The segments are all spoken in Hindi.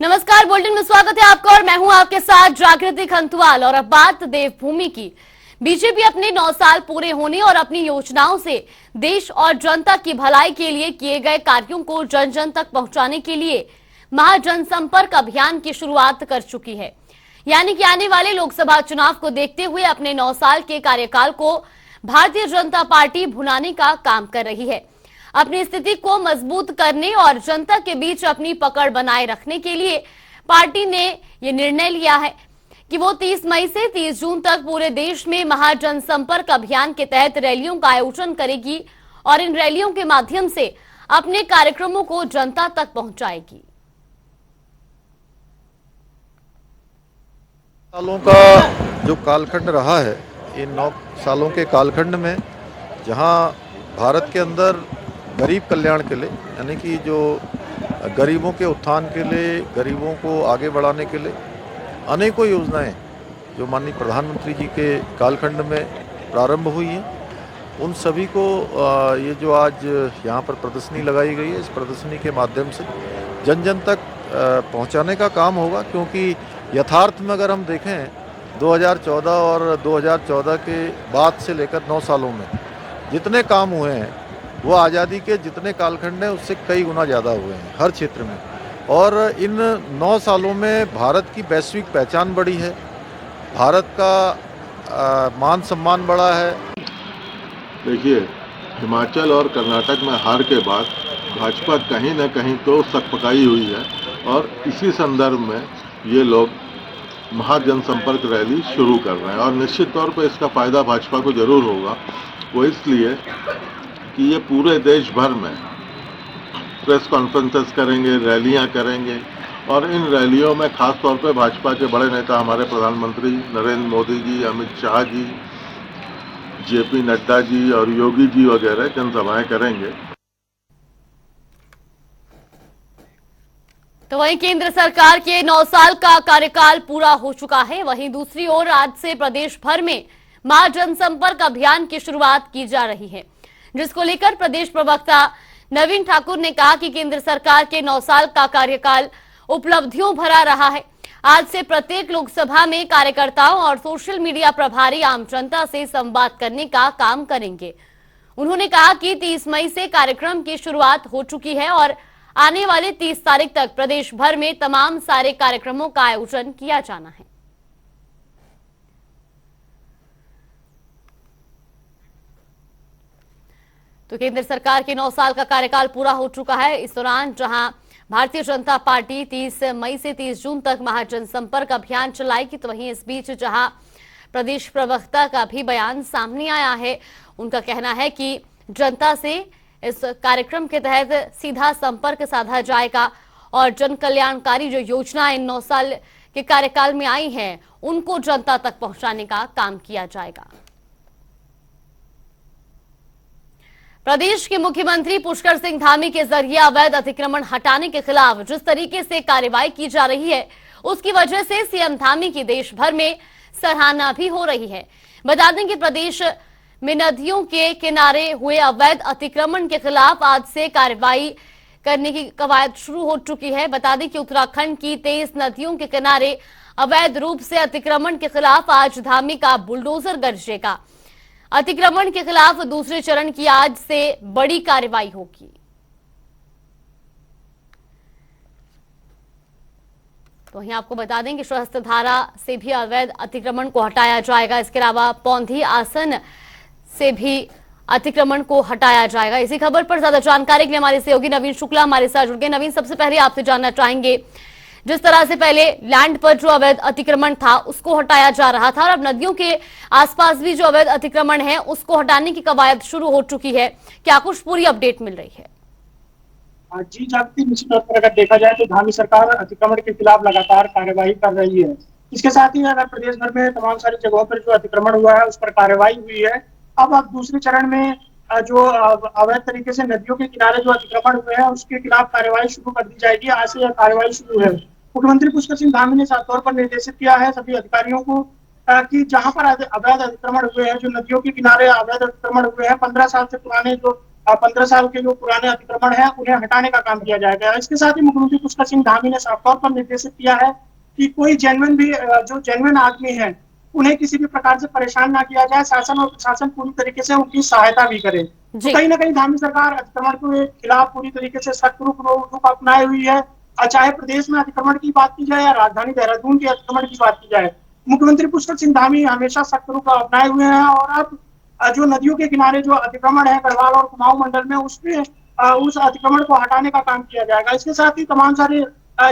नमस्कार, बुलेटिन में स्वागत है आपका और मैं हूं आपके साथ जागृति खंतवाल। और अब बात देवभूमि की। बीजेपी अपने 9 साल पूरे होने और अपनी योजनाओं से देश और जनता की भलाई के लिए किए गए कार्यों को जन जन तक पहुंचाने के लिए महाजनसंपर्क अभियान की शुरुआत कर चुकी है। यानी कि आने वाले लोकसभा चुनाव को देखते हुए अपने 9 साल के कार्यकाल को भारतीय जनता पार्टी भुनाने का काम कर रही है। अपनी स्थिति को मजबूत करने और जनता के बीच अपनी पकड़ बनाए रखने के लिए पार्टी ने ये निर्णय लिया है कि वो 30 मई से 30 जून तक पूरे देश में महाजनसंपर्क अभियान के तहत रैलियों का आयोजन करेगी और इन रैलियों के माध्यम से अपने कार्यक्रमों को जनता तक पहुंचाएगी। सालों का जो कालखंड रहा है, इन 9 सालों के कालखंड में जहां भारत के अंदर गरीब कल्याण के लिए, यानी कि जो गरीबों के उत्थान के लिए, गरीबों को आगे बढ़ाने के लिए अनेकों योजनाएं जो माननीय प्रधानमंत्री जी के कालखंड में प्रारंभ हुई हैं, उन सभी को ये जो आज यहाँ पर प्रदर्शनी लगाई गई है, इस प्रदर्शनी के माध्यम से जन जन तक पहुँचाने का काम होगा। क्योंकि यथार्थ में अगर हम देखें 2014 और 2014 के बाद से लेकर 9 सालों में जितने काम हुए हैं वो आज़ादी के जितने कालखंड हैं उससे कई गुना ज़्यादा हुए हैं हर क्षेत्र में। और इन 9 सालों में भारत की वैश्विक पहचान बढ़ी है, भारत का मान सम्मान बढ़ा है। देखिए, हिमाचल और कर्नाटक में हार के बाद भाजपा कहीं न कहीं तो सकपकाई हुई है और इसी संदर्भ में ये लोग महाजनसंपर्क रैली शुरू कर रहे हैं और निश्चित तौर पर इसका फ़ायदा भाजपा को ज़रूर होगा। वो इसलिए कि ये पूरे देश भर में प्रेस कॉन्फ्रेंसेस करेंगे, रैलियां करेंगे और इन रैलियों में खास तौर पे भाजपा के बड़े नेता हमारे प्रधानमंत्री नरेंद्र मोदी जी, अमित शाह जी, जेपी नड्डा जी और योगी जी वगैरह जनसभाएं करेंगे। तो वहीं केंद्र सरकार के 9 साल का कार्यकाल पूरा हो चुका है। वहीं दूसरी ओर आज से प्रदेश भर में महाजनसंपर्क अभियान की शुरुआत की जा रही है, जिसको लेकर प्रदेश प्रवक्ता नवीन ठाकुर ने कहा कि केंद्र सरकार के 9 साल का कार्यकाल उपलब्धियों भरा रहा है। आज से प्रत्येक लोकसभा में कार्यकर्ताओं और सोशल मीडिया प्रभारी आम जनता से संवाद करने का काम करेंगे। उन्होंने कहा कि 30 मई से कार्यक्रम की शुरुआत हो चुकी है और आने वाले 30 तारीख तक प्रदेश भर में तमाम सारे कार्यक्रमों का आयोजन किया जाना है। तो केंद्र सरकार के 9 साल का कार्यकाल पूरा हो चुका है। इस दौरान जहां भारतीय जनता पार्टी 30 मई से 30 जून तक महाजनसंपर्क अभियान चलाएगी, तो वहीं इस बीच जहां प्रदेश प्रवक्ता का भी बयान सामने आया है, उनका कहना है कि जनता से इस कार्यक्रम के तहत सीधा संपर्क साधा जाएगा और जन कल्याणकारी जो योजनाएं 9 साल के कार्यकाल में आई हैं उनको जनता तक पहुंचाने का काम किया जाएगा। प्रदेश के मुख्यमंत्री पुष्कर सिंह धामी के जरिए अवैध अतिक्रमण हटाने के खिलाफ जिस तरीके से कार्रवाई की जा रही है, उसकी वजह से सीएम धामी की देश भर में सराहना भी हो रही है। बता दें कि प्रदेश में नदियों के किनारे हुए अवैध अतिक्रमण के खिलाफ आज से कार्रवाई करने की कवायद शुरू हो चुकी है। बता दें कि उत्तराखंड की 23 नदियों के किनारे अवैध रूप से अतिक्रमण के खिलाफ आज धामी का बुलडोजर गरजेगा। अतिक्रमण के खिलाफ दूसरे चरण की आज से बड़ी कार्रवाई होगी। तो वहीं आपको बता दें कि सहस्त्रधारा से भी अवैध अतिक्रमण को हटाया जाएगा। इसके अलावा पौंधी आसन से भी अतिक्रमण को हटाया जाएगा। इसी खबर पर ज्यादा जानकारी के लिए हमारे सहयोगी नवीन शुक्ला हमारे साथ जुड़ गए। नवीन, सबसे पहले आपसे जानना चाहेंगे, जिस तरह से पहले लैंड पर जो अवैध अतिक्रमण था उसको हटाया जा रहा था और अब नदियों के आसपास भी जो अवैध अतिक्रमण है उसको हटाने की कवायद शुरू हो चुकी है, क्या कुछ पूरी अपडेट मिल रही है? जी जागृति, निश्चित तौर पर अगर देखा जाए तो धामी सरकार अतिक्रमण के खिलाफ लगातार कार्यवाही कर रही है। इसके साथ ही अगर प्रदेश भर में तमाम सारी जगहों पर जो अतिक्रमण हुआ है उस पर कार्रवाई हुई है। अब दूसरे चरण में जो अवैध तरीके से नदियों के किनारे जो अतिक्रमण हुए हैं उसके खिलाफ कार्रवाई शुरू कर दी जाएगी। आज से यह कार्रवाई शुरू है। मुख्यमंत्री पुष्कर सिंह धामी ने साफ तौर पर निर्देशित किया है सभी अधिकारियों को कि जहां पर अवैध अतिक्रमण हुए हैं, जो नदियों के किनारे अवैध अतिक्रमण हुए हैं, 15 साल से पुराने जो 15 साल के जो पुराने अतिक्रमण है उन्हें हटाने का काम किया जाएगा। इसके साथ ही मुख्यमंत्री पुष्कर सिंह धामी ने साफ तौर पर निर्देशित किया है कि कोई जेन्युइन भी जो जेन्युइन आदमी है उन्हें किसी भी प्रकार से परेशान ना किया जाए, शासन और प्रशासन पूरी तरीके से उनकी सहायता भी करे। तो कहीं ना कहीं धामी सरकार अतिक्रमण के खिलाफ पूरी तरीके से सख्त रुख अपनाई हुई है। चाहे प्रदेश में अतिक्रमण की बात की जाए या राजधानी देहरादून के अतिक्रमण की बात की जाए, मुख्यमंत्री पुष्कर सिंह धामी हमेशा सख्त रुख अपनाए हुए हैं। और अब जो नदियों के किनारे जो अतिक्रमण है गढ़वाल और कुमाऊं मंडल में उसमें उस अतिक्रमण को हटाने का काम किया जाएगा। इसके साथ ही तमाम सारे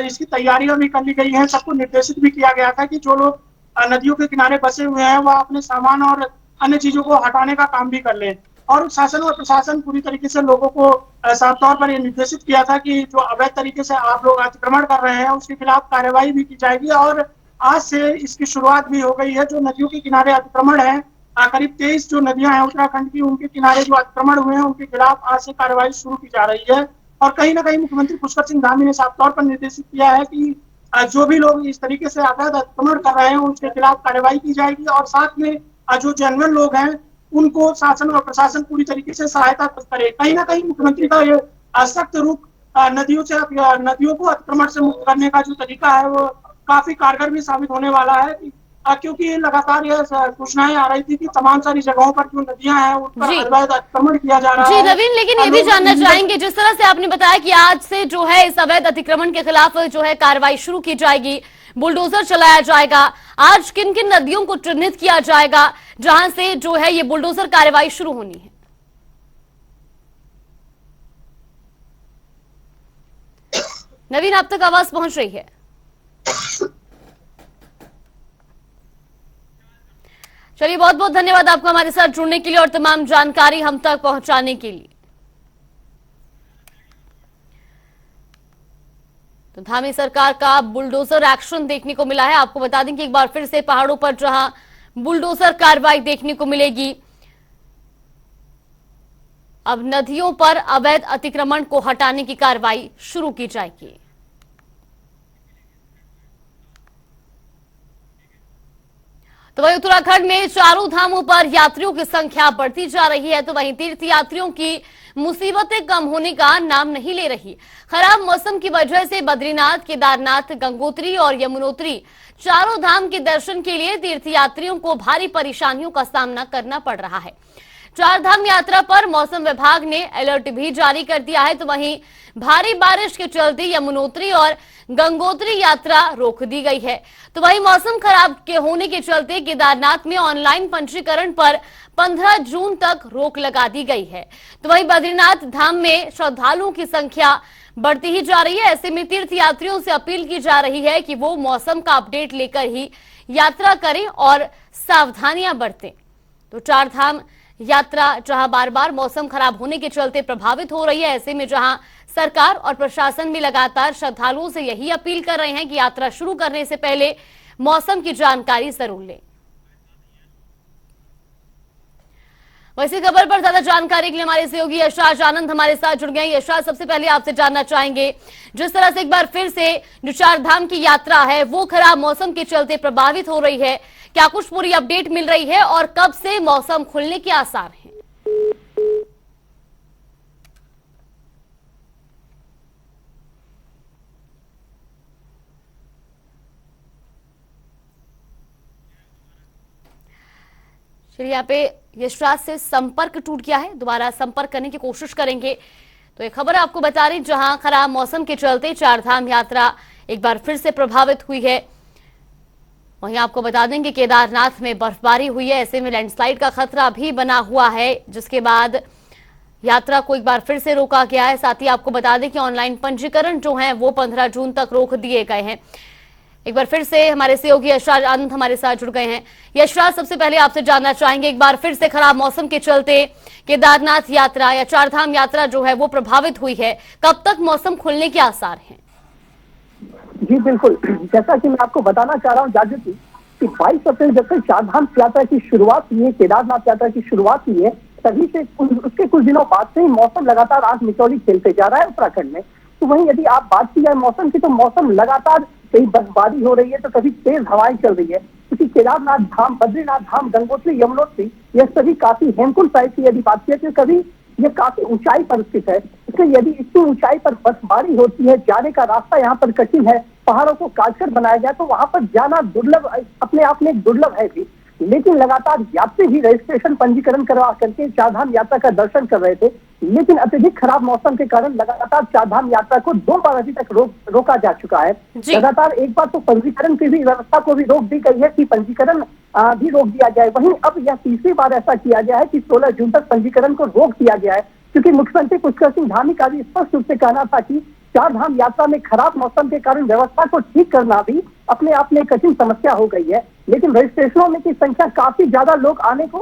इसकी तैयारियां भी कर ली गई हैं। सबको निर्देशित भी किया गया था कि जो लोग नदियों के किनारे बसे हुए हैं वह अपने सामान और अन्य चीजों को हटाने का काम भी कर लें। और शासन और प्रशासन पूरी तरीके से लोगों को साफ तौर पर यह निर्देशित किया था कि जो अवैध तरीके से आप लोग अतिक्रमण कर रहे हैं उसके खिलाफ कार्रवाई भी की जाएगी। और आज से इसकी शुरुआत भी हो गई है। जो नदियों के किनारे अतिक्रमण है, करीब 23 जो नदियां हैं उत्तराखंड की, उनके किनारे जो अतिक्रमण हुए हैं उनके खिलाफ आज से कार्रवाई शुरू की जा रही है। और कहीं ना कहीं मुख्यमंत्री पुष्कर सिंह धामी ने साफ तौर पर निर्देशित किया है कि जो भी लोग इस तरीके से अवैध अतिक्रमण कर रहे हैं उनके खिलाफ कार्रवाई की जाएगी। और साथ में जो जेन्युइन लोग हैं उनको शासन और प्रशासन पूरी तरीके से सहायता करे। कहीं ना कहीं मुख्यमंत्री का ये सख्त रुख नदियों को अतिक्रमण से मुक्त करने का जो तरीका है वो काफी कारगर भी साबित होने वाला है। क्योंकि लगातार यह सूचनाएं आ रही थी कि तमाम सारी जगहों पर जो नदियां हैं उन पर अवैध अतिक्रमण किया जा रहा है। जी नवीन, लेकिन ये भी जानना चाहेंगे, जिस तरह से आपने बताया कि आज से जो है इस अवैध अतिक्रमण के खिलाफ जो है कार्रवाई शुरू की जाएगी, बुलडोजर चलाया जाएगा, आज किन किन नदियों को चिन्हित किया जाएगा जहां से जो है ये बुलडोजर कार्रवाई शुरू होनी है? नवीन, आप तक आवाज पहुंच रही है? चलिए, बहुत बहुत धन्यवाद आपको हमारे साथ जुड़ने के लिए और तमाम जानकारी हम तक पहुंचाने के लिए। तो धामी सरकार का बुलडोजर एक्शन देखने को मिला है। आपको बता दें कि एक बार फिर से पहाड़ों पर जहां बुलडोजर कार्रवाई देखने को मिलेगी, अब नदियों पर अवैध अतिक्रमण को हटाने की कार्रवाई शुरू की जाएगी। तो वहीं उत्तराखंड में चारों धामों पर यात्रियों की संख्या बढ़ती जा रही है, तो वहीं तीर्थ यात्रियों की मुसीबतें कम होने का नाम नहीं ले रही। खराब मौसम की वजह से बद्रीनाथ, केदारनाथ, गंगोत्री और यमुनोत्री चारों धाम के दर्शन के लिए तीर्थ यात्रियों को भारी परेशानियों का सामना करना पड़ रहा है। चार धाम यात्रा पर मौसम विभाग ने अलर्ट भी जारी कर दिया है। तो वहीं भारी बारिश के चलते यमुनोत्री और गंगोत्री यात्रा रोक दी गई है। तो वहीं मौसम खराब के होने के चलते केदारनाथ में ऑनलाइन पंजीकरण पर 15 जून तक रोक लगा दी गई है। तो वहीं बद्रीनाथ धाम में श्रद्धालुओं की संख्या बढ़ती ही जा रही है। ऐसे में तीर्थ यात्रियों से अपील की जा रही है कि वो मौसम का अपडेट लेकर ही यात्रा करें और सावधानियां बरतें। तो चार धाम यात्रा जहां बार बार मौसम खराब होने के चलते प्रभावित हो रही है, ऐसे में जहां सरकार और प्रशासन भी लगातार श्रद्धालुओं से यही अपील कर रहे हैं कि यात्रा शुरू करने से पहले मौसम की जानकारी जरूर लें। वैसी खबर पर ज्यादा जानकारी के लिए हमारे सहयोगी यशराज आनंद हमारे साथ जुड़ गए। यशराज, सबसे पहले आपसे जानना चाहेंगे, जिस तरह से एक बार फिर से जो चार धाम की यात्रा है वो खराब मौसम के चलते प्रभावित हो रही है, क्या कुछ पूरी अपडेट मिल रही है और कब से मौसम खुलने के आसार हैं? चलिए, यहाँ पे यशराज से संपर्क टूट गया है, दोबारा संपर्क करने की कोशिश करेंगे। तो एक खबर आपको बता रही, जहां खराब मौसम के चलते चार धाम यात्रा एक बार फिर से प्रभावित हुई है। वहीं आपको बता दें कि केदारनाथ में बर्फबारी हुई है, ऐसे में लैंडस्लाइड का खतरा भी बना हुआ है, जिसके बाद यात्रा को एक बार फिर से रोका गया है। साथ ही आपको बता दें कि ऑनलाइन पंजीकरण जो है वो 15 जून तक रोक दिए गए हैं। एक बार फिर से हमारे सहयोगी यशराज आनंद हमारे साथ जुड़ गए हैं। यशराज, सबसे पहले आपसे जानना चाहेंगे, एक बार फिर से खराब मौसम के चलते केदारनाथ यात्रा या चार धाम यात्रा जो है वो प्रभावित हुई है, कब तक मौसम खुलने के आसार हैं? जी बिल्कुल, जैसा कि मैं आपको बताना चाह रहा हूँ जागृति कि 22 अप्रैल जब से चार धाम यात्रा की शुरुआत हुई है, केदारनाथ यात्रा की शुरुआत हुई है, तभी से उसके कुछ दिनों बाद से ही मौसम लगातार आंख मिचौली खेलते जा रहा है उत्तराखंड में। तो वहीं यदि आप बात की जाए मौसम की, तो मौसम लगातार कहीं बर्फबारी हो रही है तो कभी तेज हवाएं चल रही है, क्योंकि केदारनाथ धाम, बद्रीनाथ धाम, गंगोत्री, यमुनोत्री, यह सभी काफी हेमकुंड साइड की यदि बात की तो कभी ये काफी ऊंचाई पर स्थित है, इसलिए यदि इतनी ऊंचाई पर बर्फबारी होती है, जाने का रास्ता यहाँ पर कठिन है, पहाड़ों को काटकर बनाया गया, तो वहां पर जाना दुर्लभ, अपने आप में दुर्लभ है भी। लेकिन लगातार यात्री भी रजिस्ट्रेशन पंजीकरण करवा करके चारधाम यात्रा का दर्शन कर रहे थे, लेकिन अत्यधिक खराब मौसम के कारण लगातार चारधाम यात्रा को 2 बार अभी तक रोका जा चुका है। लगातार एक बार तो पंजीकरण की भी व्यवस्था को भी रोक दी गई है कि पंजीकरण भी रोक दिया जाए, वहीं अब यह तीसरी बार ऐसा किया गया है कि 16 जून तक पंजीकरण को रोक दिया गया है, क्योंकि मुख्यमंत्री पुष्कर सिंह धामी का भी स्पष्ट रूप से कहना था कि चारधाम यात्रा में खराब मौसम के कारण व्यवस्था को ठीक करना भी अपने आप में कठिन समस्या हो गई है। लेकिन रजिस्ट्रेशनों में की संख्या काफी ज्यादा, लोग आने को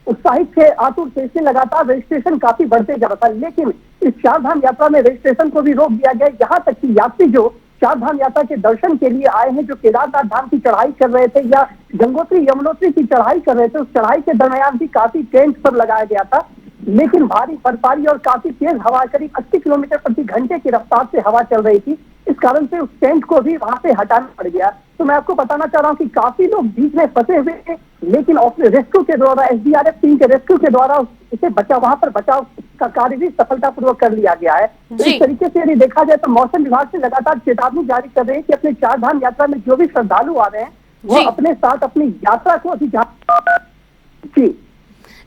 उत्साहित थे, आतुर थे, इसलिए लगातार रजिस्ट्रेशन काफी बढ़ते जा रहा था। लेकिन इस चारधाम यात्रा में रजिस्ट्रेशन को भी रोक दिया गया, यहाँ तक कि यात्री जो चारधाम यात्रा के दर्शन के लिए आए हैं, जो केदारनाथ धाम की चढ़ाई कर रहे थे या गंगोत्री यमुनोत्री की चढ़ाई कर रहे थे, उस चढ़ाई के दरमियान भी काफी टेंट पर लगाया गया था, लेकिन भारी बर्फबारी और काफी तेज हवा, करीब 80 किलोमीटर प्रति घंटे की रफ्तार से हवा चल रही थी, इस कारण से उस टेंट को भी वहां से हटाना पड़ गया। तो मैं आपको बताना चाह रहा हूँ कि काफी लोग बीच में फंसे हुए थे, लेकिन रेस्क्यू के द्वारा, एसडीआरएफ टीम के रेस्क्यू के द्वारा इसे वहां पर बचाव का कार्य भी सफलतापूर्वक कर लिया गया है। तो इस तरीके से यदि देखा जाए तो मौसम विभाग से लगातार चेतावनी जारी कर रहे हैं कि अपने चारधाम यात्रा में जो भी श्रद्धालु आ रहे हैं वो अपने साथ अपनी यात्रा को अभी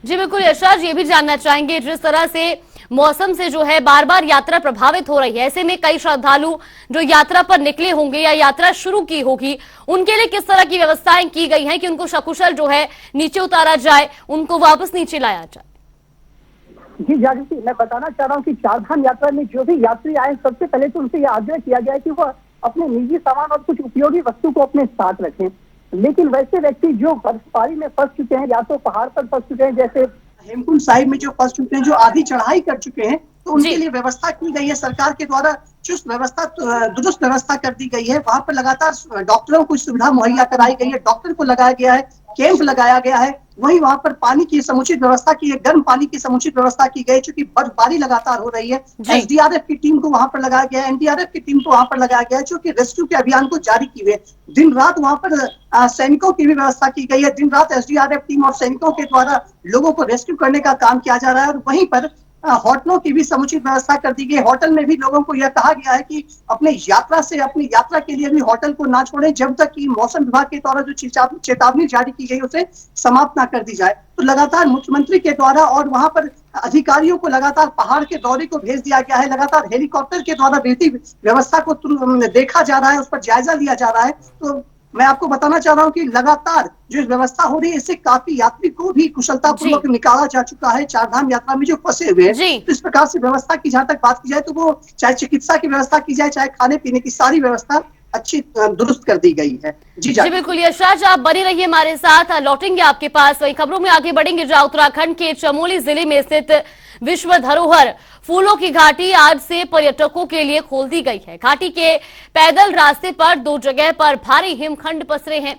जी बिल्कुल यशराज, ये भी जानना चाहेंगे जिस तरह से मौसम से जो है बार बार यात्रा प्रभावित हो रही है, ऐसे में कई श्रद्धालु जो यात्रा पर निकले होंगे या यात्रा शुरू की होगी, उनके लिए किस तरह की व्यवस्थाएं की गई हैं कि उनको सकुशल जो है नीचे उतारा जाए, उनको वापस नीचे लाया जाए? जी जागृति, मैं बताना चाह रहा हूँ कि चारधाम यात्रा में जो भी यात्री आए, सबसे पहले तो उनसे यह आग्रह किया गया है कि वह अपने निजी सामान और कुछ उपयोगी वस्तु को अपने साथ रखें। लेकिन वैसे व्यक्ति जो बर्फबारी में फंस चुके हैं या तो पहाड़ पर फंस चुके हैं, जैसे हेमकुंड साहिब में जो फंस चुके हैं, जो आधी चढ़ाई कर चुके हैं, तो उनके लिए व्यवस्था की गई है सरकार के द्वारा, चुस्त व्यवस्था, दुरुस्त व्यवस्था कर दी गई है। वहां पर लगातार डॉक्टरों को सुविधा मुहैया कराई गई है, डॉक्टर को लगाया गया है, कैंप लगाया गया है। वहीं वहां पर पानी की समुचित व्यवस्था की है, गर्म पानी की समुचित व्यवस्था की गई, क्योंकि बर्फबारी लगातार हो रही है। एसडीआरएफ की टीम को वहां पर लगाया गया है, एनडीआरएफ की टीम को वहां पर लगाया गया है, जो कि रेस्क्यू के अभियान को जारी किए हुए। दिन रात वहां पर सैनिकों की भी व्यवस्था की गई है, दिन रात एसडीआरएफ टीम और सैनिकों के द्वारा लोगों को रेस्क्यू करने का काम किया जा रहा है। और वहीं पर होटलों की भी समुचित व्यवस्था कर दी गई। होटल में भी लोगों को यह कहा गया है कि अपनी यात्रा के लिए भी होटल को ना छोड़े, जब तक कि मौसम विभाग के द्वारा जो चेतावनी जारी की गई उसे समाप्त ना कर दी जाए। तो लगातार मुख्यमंत्री के द्वारा और वहां पर अधिकारियों को लगातार पहाड़ के दौरे को भेज दिया गया है, लगातार हेलीकॉप्टर के द्वारा बेहतरीन व्यवस्था को देखा जा रहा है, उस पर जायजा लिया जा रहा है। तो मैं आपको बताना चाह रहा हूं कि लगातार जो व्यवस्था हो रही है, इससे काफी यात्री को भी कुशलतापूर्वक निकाला जा चुका है चारधाम यात्रा में जो फंसे हुए हैं। तो इस प्रकार से व्यवस्था की जहां तक बात की जाए तो वो चाहे चिकित्सा की व्यवस्था की जाए, चाहे खाने पीने की, सारी व्यवस्था अच्छी दुरुस्त कर दी गई है। जी बिल्कुल यशराज, आप बने रहिए हमारे साथ, लौटेंगे आपके पास। वही खबरों में आगे बढ़ेंगे जहां उत्तराखंड के चमोली जिले में स्थित विश्व धरोहर फूलों की घाटी आज से पर्यटकों के लिए खोल दी गई है। घाटी के पैदल रास्ते पर 2 जगह पर भारी हिमखंड पसरे हैं।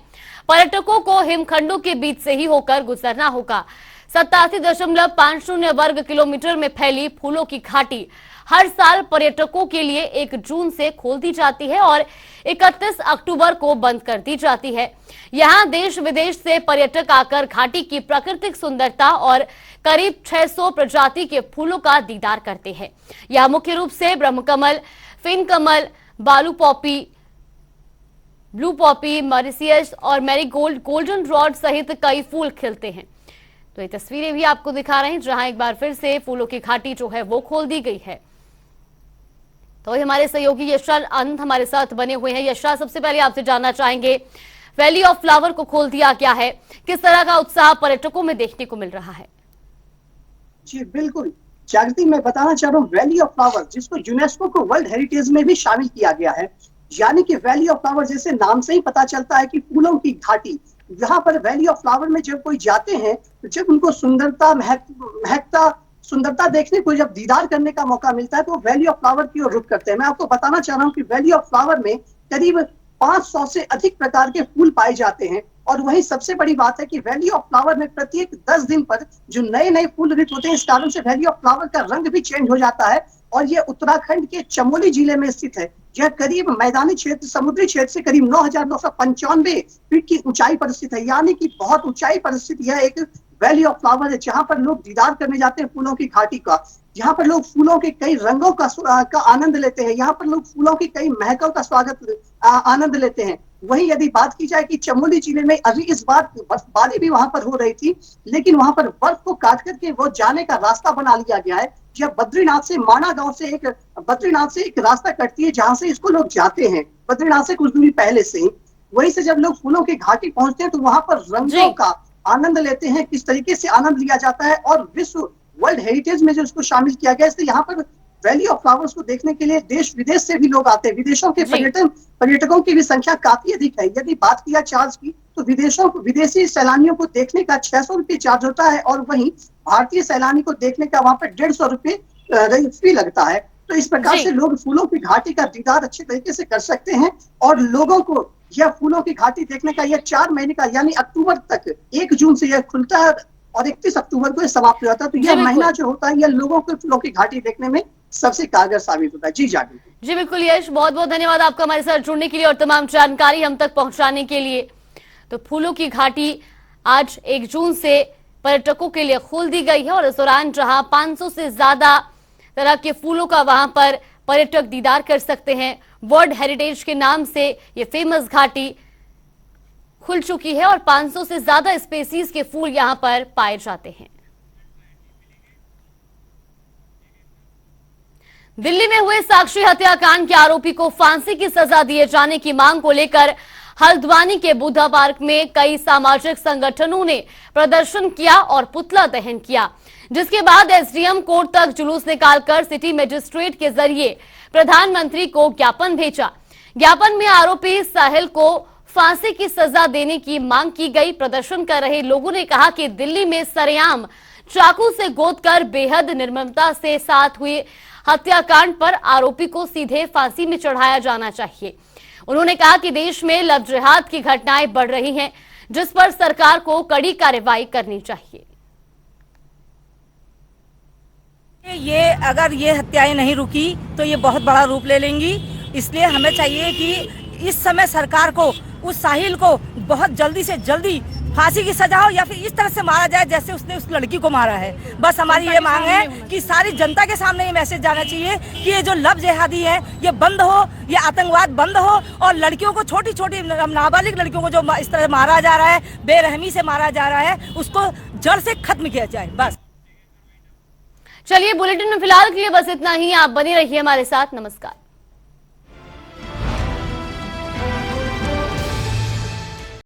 पर्यटकों को हिमखंडों के बीच से ही होकर गुजरना होगा। 87.50 वर्ग किलोमीटर में फैली फूलों की घाटी हर साल पर्यटकों के लिए 1 जून से खोल दी जाती है और 31 अक्टूबर को बंद कर दी जाती है। यहाँ देश विदेश से पर्यटक आकर घाटी की प्राकृतिक सुंदरता और करीब 600 प्रजाति के फूलों का दीदार करते हैं। यहाँ मुख्य रूप से ब्रह्मकमल, फिन कमल, बालू पॉपी, ब्लू पॉपी, मॉरिसियस और मैरीगोल्ड, गोल्डन रॉड सहित कई फूल खिलते हैं। तो ये तस्वीरें भी आपको दिखा रहे हैं जहां एक बार फिर से फूलों की घाटी जो है वो खोल दी गई है। तो हमारे सहयोगी यशराज आनंद हमारे साथ बने हुए हैं। यशराज, सबसे पहले आपसे जानना चाहेंगे, वैली ऑफ फ्लावर को खोल दिया गया है, किस तरह का उत्साह पर्यटकों में देखने को मिल रहा है? जी बिल्कुल जागृति, मैं बताना चाह रहा हूँ वैली ऑफ फ्लावर, जिसको यूनेस्को को वर्ल्ड हेरिटेज में भी शामिल किया गया है। यानी कि वैली ऑफ फ्लावर जैसे नाम से ही पता चलता है कि फूलों की घाटी। यहाँ पर वैली ऑफ फ्लावर में जब कोई जाते हैं तो जब उनको सुंदरता देखने को, जब दीदार करने का मौका मिलता है तो वैली ऑफ फ्लावर की ओर रुख करते हैं। मैं आपको बताना चाह रहा हूँ कि वैली ऑफ फ्लावर में करीब 500 से अधिक प्रकार के फूल पाए जाते हैं। और वही सबसे बड़ी बात है कि वैली ऑफ फ्लावर में प्रत्येक 10 दिन पर जो नए फूल ऋतु होते हैं, इस कारण से वैली ऑफ फ्लावर का रंग भी चेंज हो जाता है। और ये उत्तराखंड के चमोली जिले में स्थित है। यह करीब मैदानी क्षेत्र, समुद्री क्षेत्र से करीब 9,995 फीट की ऊंचाई पर स्थित है। यानी कि बहुत ऊंचाई पर स्थित यह एक वैली ऑफ फ्लावर है, जहां पर लोग दीदार करने जाते हैं फूलों की घाटी का, यहाँ पर लोग फूलों के कई रंगों का आनंद लेते हैं, यहाँ पर लोग फूलों की कई महकों का आनंद लेते हैं। वहीं यदि बात की जाए कि चमोली जिले में अभी इस बार बर्फबारी भी वहां पर हो रही थी, लेकिन वहां पर बर्फ को काट करके वो जाने का रास्ता बना लिया गया है। जब बद्रीनाथ से माना गांव से एक रास्ता कटती है जहां से इसको लोग जाते हैं, बद्रीनाथ से कुछ दूरी पहले से ही। वहीं से जब लोग फूलों की घाटी पहुंचते हैं तो वहां पर रंगों का आनंद लेते हैं। किस तरीके से आनंद लिया जाता है और विश्व वर्ल्ड हेरिटेज में जो इसको शामिल किया गया, इसलिए यहाँ पर वैली ऑफ फ्लावर्स को देखने के लिए देश विदेश से भी लोग आते हैं। विदेशों के पर्यटकों की भी संख्या काफी अधिक है। यदि बात किया चार्ज की तो विदेशी सैलानियों को देखने का 600 रुपये चार्ज होता है और वहीं भारतीय सैलानी को देखने का वहां पर 150 रुपये फी लगता है। तो इस प्रकार से लोग फूलों की घाटी का दीदार अच्छे तरीके से कर सकते हैं और लोगों को यह फूलों की घाटी देखने का यह 4 महीने का यानी अक्टूबर तक, 1 जून से यह खुलता है और 31 अक्टूबर को यह समाप्त हो जाता है। तो यह महीना जो होता है यह लोगों को फूलों की घाटी देखने में सबसे कारगर साबित होता है। जी जागृति। जी बिल्कुल यश, बहुत बहुत धन्यवाद आपका हमारे साथ जुड़ने के लिए और तमाम जानकारी हम तक पहुंचाने के लिए। तो फूलों की घाटी आज 1 जून से पर्यटकों के लिए खोल दी गई है और इस दौरान जहां 500 से ज्यादा तरह के फूलों का वहां पर पर्यटक दीदार कर सकते हैं। वर्ल्ड हेरिटेज के नाम से ये फेमस घाटी खुल चुकी है और 500 से ज्यादा स्पेसीज के फूल यहां पर पाए जाते हैं। दिल्ली में हुए साक्षी हत्याकांड के आरोपी को फांसी की सजा दिए जाने की मांग को लेकर हल्द्वानी के बुद्धा पार्क में कई सामाजिक संगठनों ने प्रदर्शन किया और पुतला दहन किया, जिसके बाद एसडीएम कोर्ट तक जुलूस निकालकर सिटी मजिस्ट्रेट के जरिए प्रधानमंत्री को ज्ञापन भेजा। ज्ञापन में आरोपी साहिल को फांसी की सजा देने की मांग की गई। प्रदर्शन कर रहे लोगों ने कहा कि दिल्ली में सरेआम चाकू से गोदकर बेहद निर्ममता से साथ हुए हत्याकांड पर आरोपी को सीधे फांसी में चढ़ाया जाना चाहिए। उन्होंने कहा कि देश में लव जिहाद की घटनाएं बढ़ रही हैं, जिस पर सरकार को कड़ी कार्रवाई करनी चाहिए। ये अगर ये हत्याएं नहीं रुकी तो ये बहुत बड़ा रूप ले लेंगी। इसलिए हमें चाहिए कि इस समय सरकार को उस साहिल को बहुत जल्दी से जल्दी फांसी की सजा हो या फिर इस तरह से मारा जाए जैसे उसने उस लड़की को मारा है। बस हमारी ये मांग है कि सारी जनता के सामने ये मैसेज जाना चाहिए कि ये जो लव जिहादी है ये बंद हो, ये आतंकवाद बंद हो और लड़कियों को, छोटी छोटी नाबालिग लड़कियों को जो इस तरह मारा जा रहा है, बेरहमी से मारा जा रहा है, उसको जड़ से खत्म किया जाए। बस चलिए, बुलेटिन में फिलहाल के लिए बस इतना ही। आप बने रहिए हमारे साथ। नमस्कार।